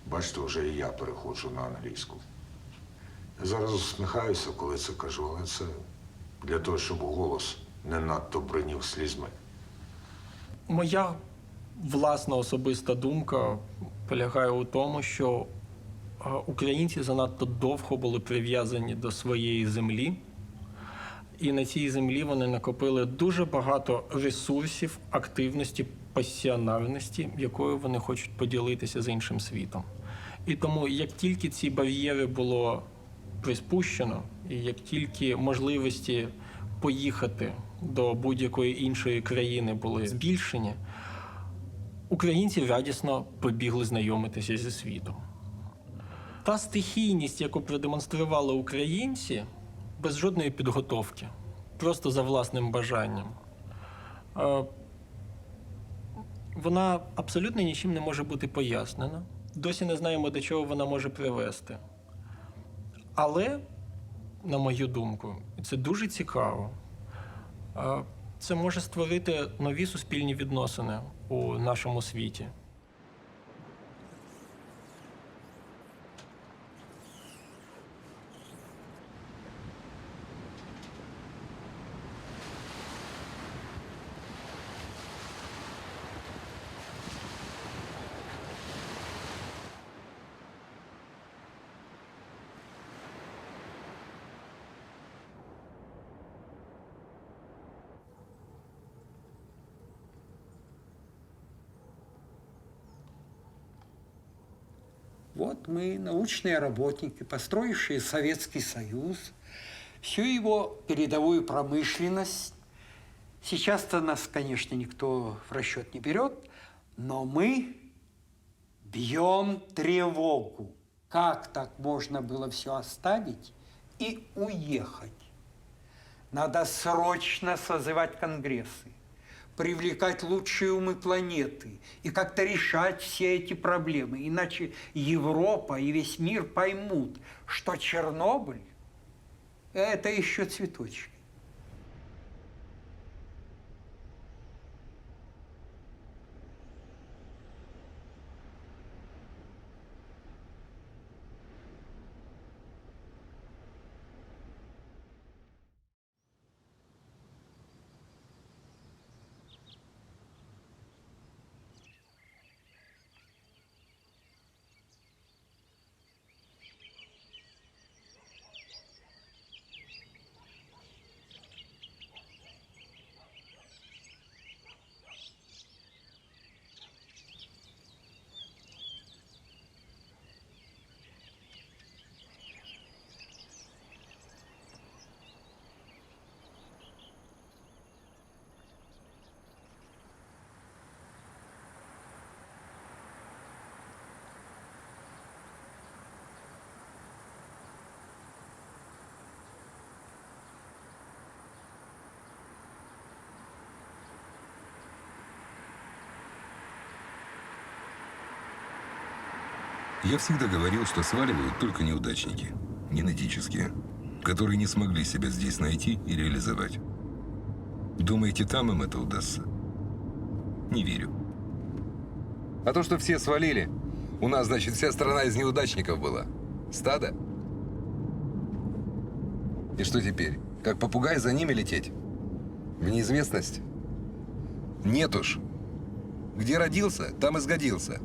S5: Бачите, вже і я переходжу на англійську. Я зараз усміхаюся, коли це кажу, але це для того, щоб голос не надто бринів слізьми.
S4: Моя власна особиста думка полягає у тому, що українці занадто довго були прив'язані до своєї землі, і на цій землі вони накопили дуже багато ресурсів, активності, пасіонарності, якою вони хочуть поділитися з іншим світом. І тому, як тільки ці бар'єри було приспущено, і як тільки можливості поїхати до будь-якої іншої країни були збільшені, українці радісно побігли знайомитися зі світом. Та стихійність, яку продемонстрували українці, без жодної підготовки, просто за власним бажанням, вона абсолютно нічим не може бути пояснена. Досі не знаємо, до чого вона може привести. Але, на мою думку, і це дуже цікаво, це може створити нові суспільні відносини у нашому світі.
S9: Вот мы, научные работники, построившие Советский Союз, всю его передовую промышленность. Сейчас-то нас, конечно, никто в расчет не берет, но мы бьем тревогу. Как так можно было все оставить и уехать? Надо срочно созывать конгрессы, привлекать лучшие умы планеты и как-то решать все эти проблемы. Иначе Европа и весь мир поймут, что Чернобыль – это еще цветочки.
S15: Я всегда говорил, что сваливают только неудачники, генетические, которые не смогли себя здесь найти и реализовать. Думаете, там им это удастся? Не верю.
S16: А то, что все свалили, у нас, значит, вся страна из неудачников была. Стадо? И что теперь? Как попугай за ними лететь? В неизвестность? Нет уж. Где родился, там и сгодился.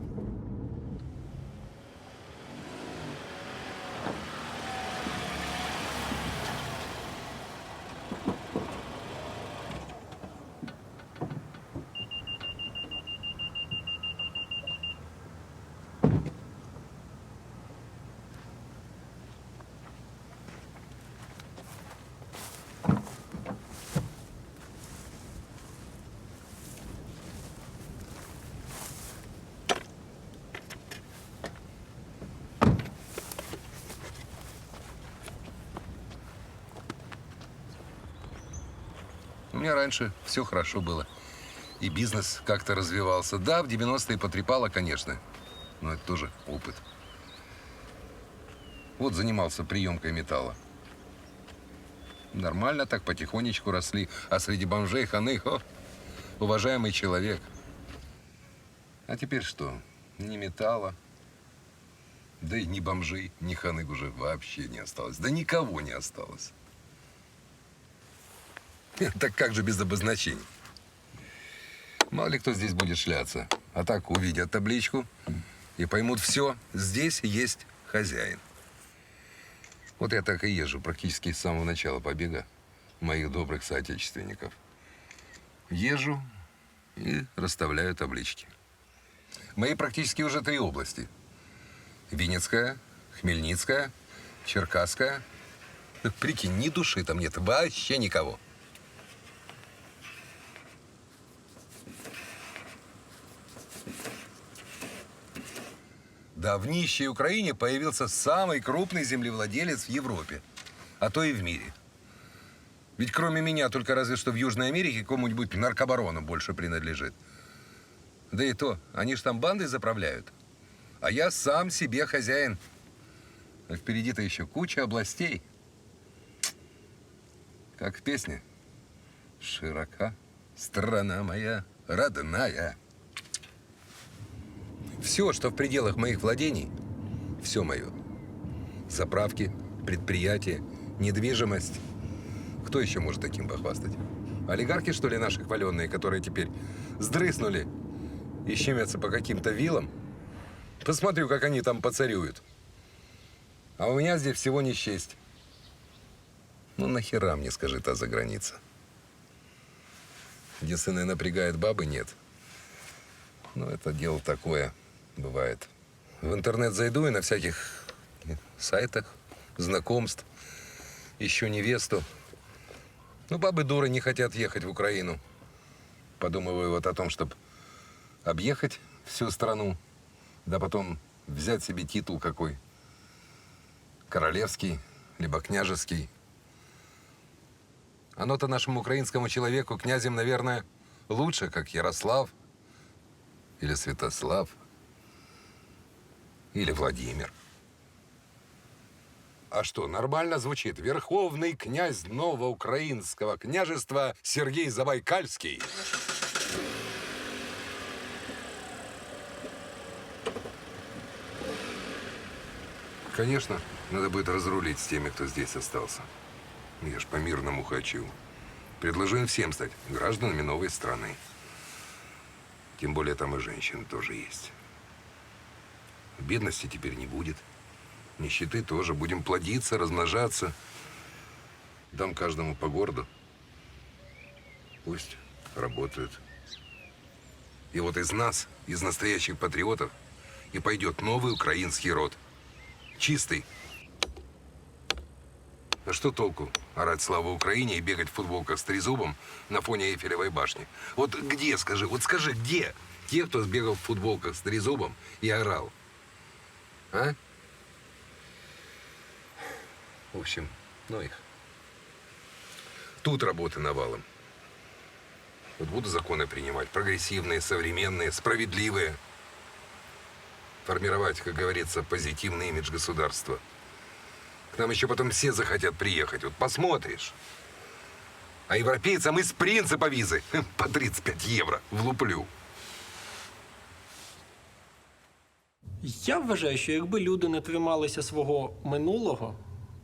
S15: У меня раньше все хорошо было. И бизнес как-то развивался. Да, в 90-е потрепало, конечно. Но это тоже опыт. Вот занимался приемкой металла.
S16: Нормально так, потихонечку росли. А среди бомжей ханы, уважаемый человек. А теперь что? Ни металла, да и ни бомжей, ни ханы уже вообще не осталось. Да никого не осталось. Так как же без обозначений? Мало ли кто здесь будет шляться. А так увидят табличку и поймут, все, здесь есть хозяин. Вот я так и езжу практически с самого начала побега моих добрых соотечественников. Езжу и расставляю таблички. Мои практически уже 3 области. Винницкая, Хмельницкая, Черкасская. Прикинь, ни души там нет, вообще никого. Да, в нищей Украине появился самый крупный землевладелец в Европе, а то и в мире. Ведь кроме меня только разве что в Южной Америке кому-нибудь наркобарону больше принадлежит. Да и то, они ж там бандой заправляют. А я сам себе хозяин. А впереди-то еще куча областей. Как в песне. Широка страна моя родная. Все, что в пределах моих владений, все мое. Заправки, предприятия, недвижимость. Кто еще может таким похвастать? Олигархи, что ли, наши хваленные, которые теперь сдрыснули и щемятся по каким-то вилам? Посмотрю, как они там поцарюют. А у меня здесь всего не счесть. Ну, нахера мне, скажи, та за граница? Единственное, напрягает, бабы нет. Но это дело такое, бывает. В интернет зайду и на всяких сайтах знакомств ищу невесту. Ну, бабы дуры не хотят ехать в Украину. Подумываю вот о том, чтобы объехать всю страну, да потом взять себе титул какой. Королевский, либо княжеский. Оно-то нашему украинскому человеку, князем, наверное, лучше, как Ярослав, или Святослав, или Владимир. А что, нормально звучит? Верховный князь Новоукраинского княжества Сергей Забайкальский. Конечно, надо будет разрулить с теми, кто здесь остался. Я ж по-мирному хочу. Предложу им всем стать гражданами новой страны. Тем более там и женщины тоже есть. Бедности теперь не будет. Нищеты тоже. Будем плодиться, размножаться. Дам каждому по городу. Пусть работают. И вот из нас, из настоящих патриотов, и пойдет новый украинский род. Чистый. А что толку орать славу Украине и бегать в футболках с трезубом на фоне Эйфелевой башни? Вот где, скажи, где те, кто сбегал в футболках с трезубом и орал? А? В общем, ну их. Тут работы навалом. Вот буду законы принимать. Прогрессивные, современные, справедливые. Формировать, как говорится, позитивный имидж государства. К нам еще потом все захотят приехать. Вот посмотришь. А европейцам из принципа визы по 35 євро влуплю.
S4: Я вважаю, що якби люди не трималися свого минулого,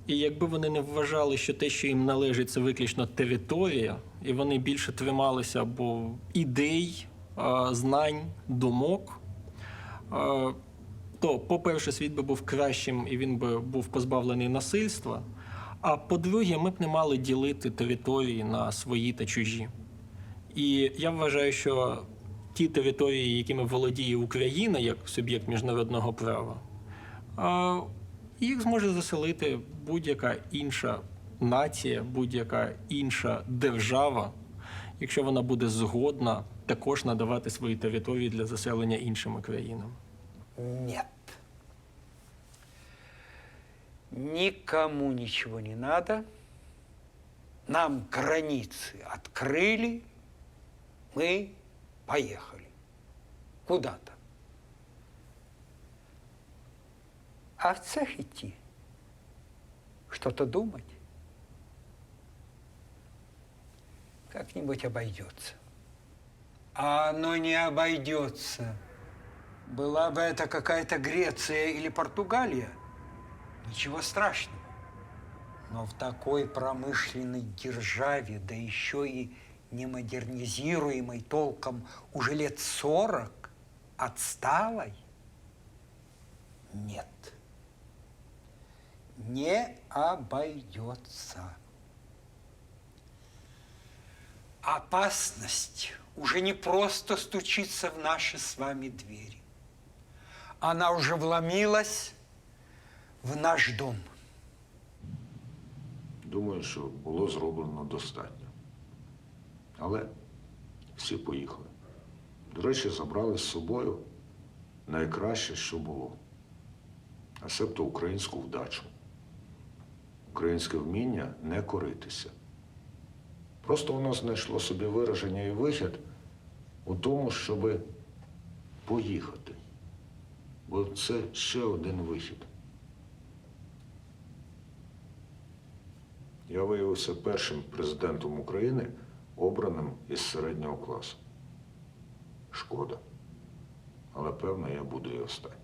S4: і якби вони не вважали, що те, що їм належить, це виключно територія, і вони більше трималися або ідей, знань, думок, то, по-перше, світ би був кращим і він би був позбавлений насильства, а по-друге, ми б не мали ділити території на свої та чужі. І я вважаю, що ті території, якими володіє Україна як суб'єкт міжнародного права, їх зможе заселити будь-яка інша нація, будь-яка інша держава, якщо вона буде згодна також надавати свої території для заселення іншими країнами.
S9: Нет. Никому ничего не надо. Нам границы открыли. Мы поехали. Куда-то. А в цех идти. Что-то думать. Как-нибудь обойдется. А оно не обойдется. Была бы это какая-то Греция или Португалия, ничего страшного. Но в такой промышленной державе, да еще и не модернизируемой толком уже лет 40, отсталой, нет. Не обойдется. Опасность уже не просто стучится в наши с вами двери. Она уже вломилась в наш дом.
S5: Думаю, що було зроблено достатньо. Але всі поїхали. До речі, забрали з собою найкраще, що було. А себто українську вдачу. Українське вміння не коритися. Просто воно знайшло собі вираження і вихід у тому, щоби поїхати. Бо це ще один вихід. Я виявився першим президентом України, обраним із середнього класу. Шкода. Але, певно, я буду і останнім.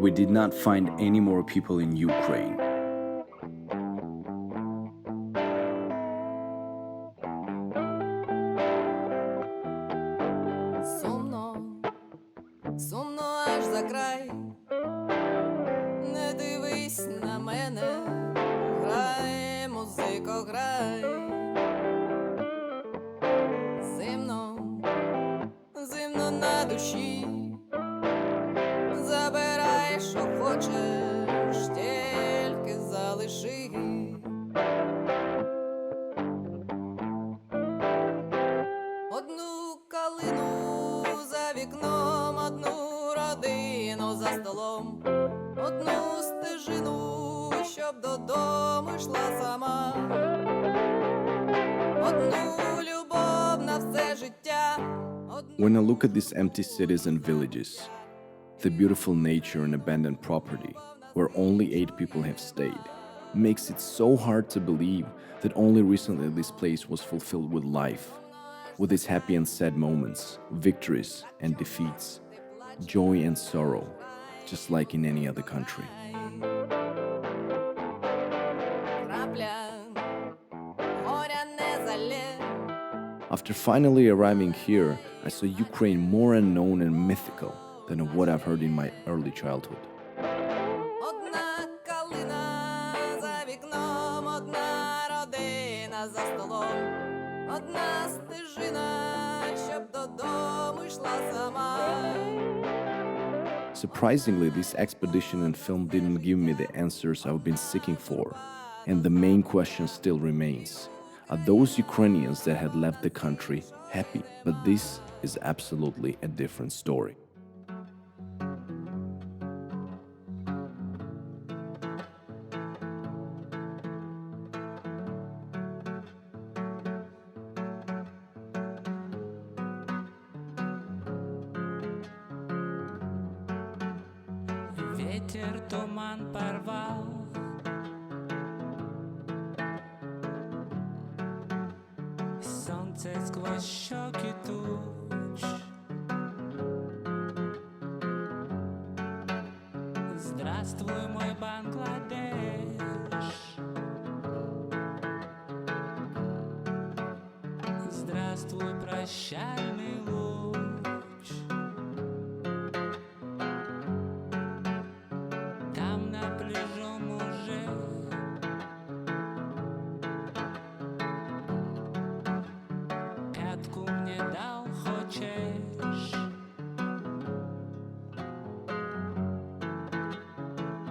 S1: We did not find any more people in Ukraine.
S17: Сумно, сумно аж за край. Не дивись на мене, грай, музико, грай. Зимно, зимно на душі. Забирай, що хочеш, тільки залиши. Одну калину за вікном, одну родину за столом, одну стежину, щоб додому йшла сама, одну любов на все життя.
S1: When I look at these empty cities and villages, the beautiful nature and abandoned property, where only 8 people have stayed, makes it so hard to believe that only recently this place was fulfilled with life, with its happy and sad moments, victories and defeats, joy and sorrow, just like in any other country. After finally arriving here, I saw Ukraine more unknown and mythical than what I've heard in my early childhood.
S17: Одна калина за вікном, одна родина за столом, одна стежина, щоб додому йшла сама.
S1: Surprisingly, this expedition and film didn't give me the answers I've been seeking for, and the main question still remains. Are those Ukrainians that had left the country happy? But this is absolutely a different story.
S18: Ветер туман порвал, солнце сквозь щеки туч. Здравствуй, мой Бангладеш, прощальный луч. Там на пляжу мужик пятку мне дал, хочешь?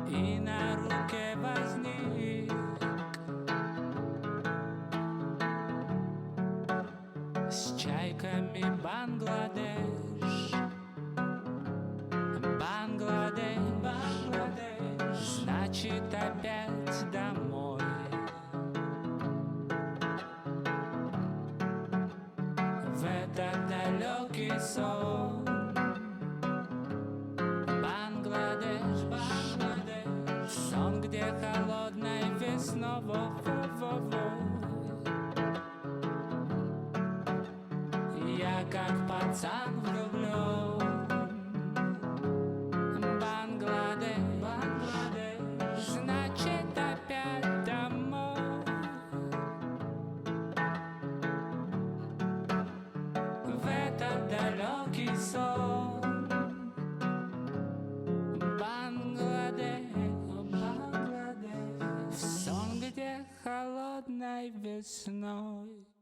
S18: И на руке возник с чайками Бангладеш. Бангладеш, Бангладеш, значит опять домой. В этот далекий сон. Бангладеш, Бангладеш, сон, где холодной весной я как пацан влюблен. Бангладеш, Бангладеш, значит опять домой. В этот далекий сон. Бангладеш, Бангладеш, сон, где холодной весной